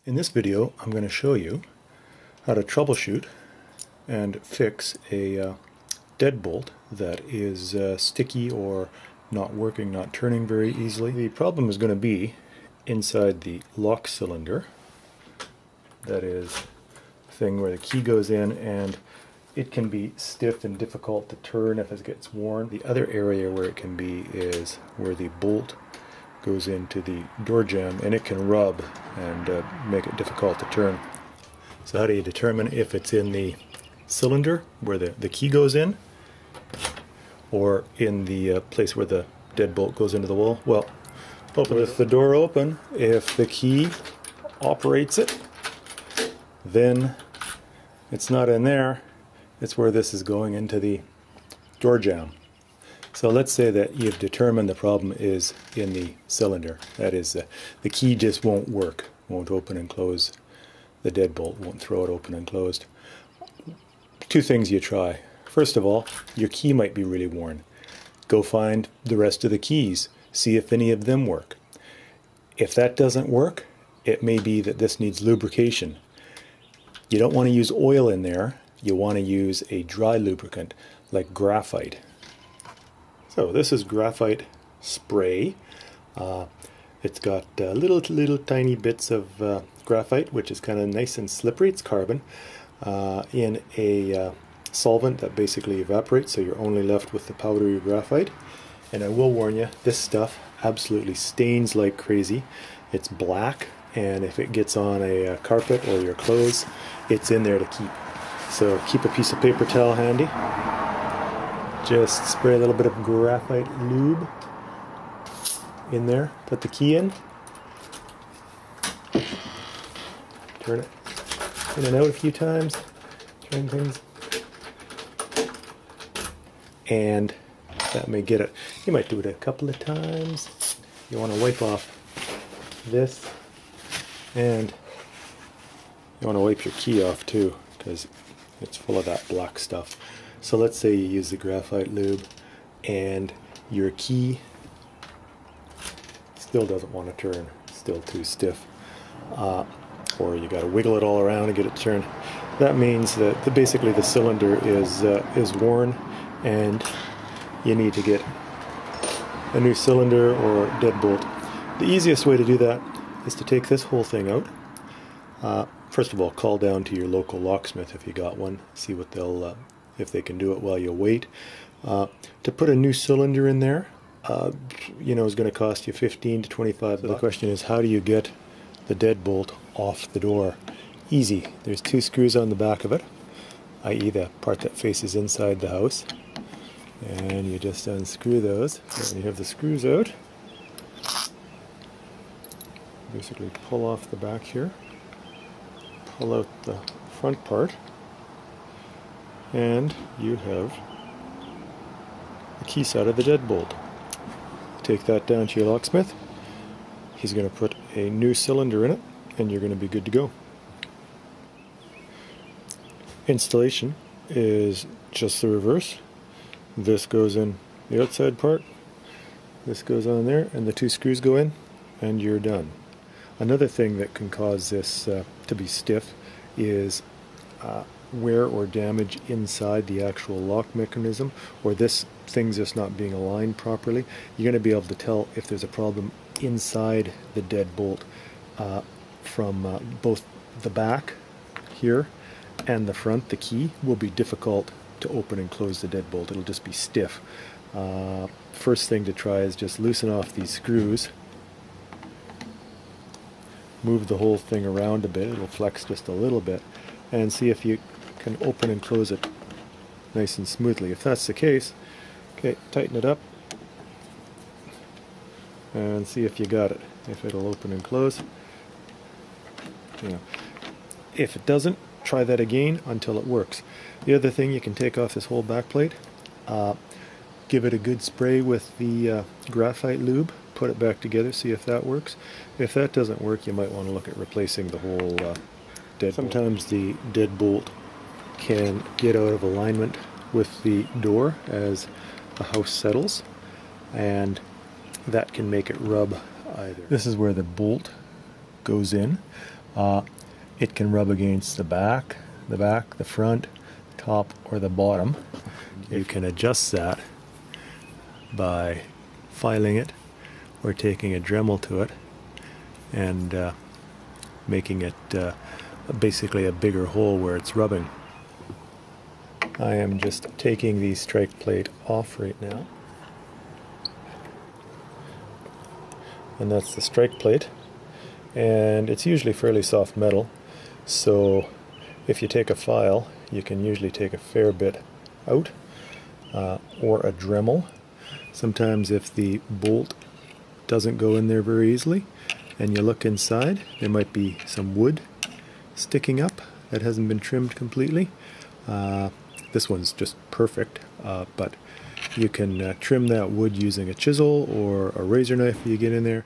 In this video, I'm going to show you how to troubleshoot and fix a deadbolt that is sticky or not working, not turning very easily. The problem is going to be inside the lock cylinder. That is the thing where the key goes in, and it can be stiff and difficult to turn if it gets worn. The other area where it can be is where the bolt goes into the door jamb, and it can rub and make it difficult to turn. So how do you determine if it's in the cylinder where the key goes in, or in the place where the deadbolt goes into the wall? Well, with the door open, if the key operates it, then it's not in there, it's where this is going into the door jamb. So let's say that you've determined the problem is in the cylinder. That is, the key just won't work, won't open and close the deadbolt, won't throw it open and closed. Two things you try. First of all, your key might be really worn. Go find the rest of the keys, see if any of them work. If that doesn't work, it may be that this needs lubrication. You don't want to use oil in there, you want to use a dry lubricant like graphite. So this is graphite spray. It's got little tiny bits of graphite, which is kind of nice and slippery. It's carbon in a solvent that basically evaporates, so you're only left with the powdery graphite. And I will warn you, this stuff absolutely stains like crazy. It's black, and if it gets on a carpet or your clothes, it's in there to keep. So keep a piece of paper towel handy. Just spray a little bit of graphite lube in there, put the key in, turn it in and out a few times, turn things, and that may get it. You might do it a couple of times. You want to wipe off this, and you want to wipe your key off too, because it's full of that black stuff. So let's say you use the graphite lube and your key still doesn't want to turn, still too stiff, or you got to wiggle it all around to get it turned. That means that basically the cylinder is worn, and you need to get a new cylinder or deadbolt. The easiest way to do that is to take this whole thing out. First of all, call down to your local locksmith if you got one, see what they'll if they can do it while you wait. To put a new cylinder in there, is going to cost you $15 to $25. So the question is, how do you get the deadbolt off the door? Easy. There's two screws on the back of it, i.e. the part that faces inside the house, and you just unscrew those. So when you have the screws out, basically pull off the back here, pull out the front part, and you have the key side of the deadbolt. Take that down to your locksmith. He's going to put a new cylinder in it, and you're going to be good to go. Installation is just the reverse. This goes in the outside part, this goes on there, and the two screws go in, and you're done. Another thing that can cause this to be stiff is wear or damage inside the actual lock mechanism, or this thing's just not being aligned properly. You're going to be able to tell if there's a problem inside the deadbolt from both the back here and the front. The key will be difficult to open and close the deadbolt. It'll just be stiff. First thing to try is just loosen off these screws, move the whole thing around a bit, it'll flex just a little bit, and see if you can open and close it nice and smoothly. If that's the case, okay, tighten it up and see if you got it, if it'll open and close. If it doesn't, try that again until it works. The other thing, you can take off this whole back plate, give it a good spray with the graphite lube, put it back together, see if that works. If that doesn't work, you might want to look at replacing the whole deadbolt. Sometimes the deadbolt can get out of alignment with the door as the house settles, and that can make it rub either. This is where the bolt goes in. it can rub against the back, the front, top, or the bottom. You can adjust that by filing it or taking a Dremel to it and making it basically a bigger hole where it's rubbing. I am just taking the strike plate off right now. And that's the strike plate. And it's usually fairly soft metal, so if you take a file, you can usually take a fair bit out, or a Dremel. Sometimes if the bolt doesn't go in there very easily and you look inside, there might be some wood sticking up that hasn't been trimmed completely. This one's just perfect, but you can trim that wood using a chisel or a razor knife if you get in there.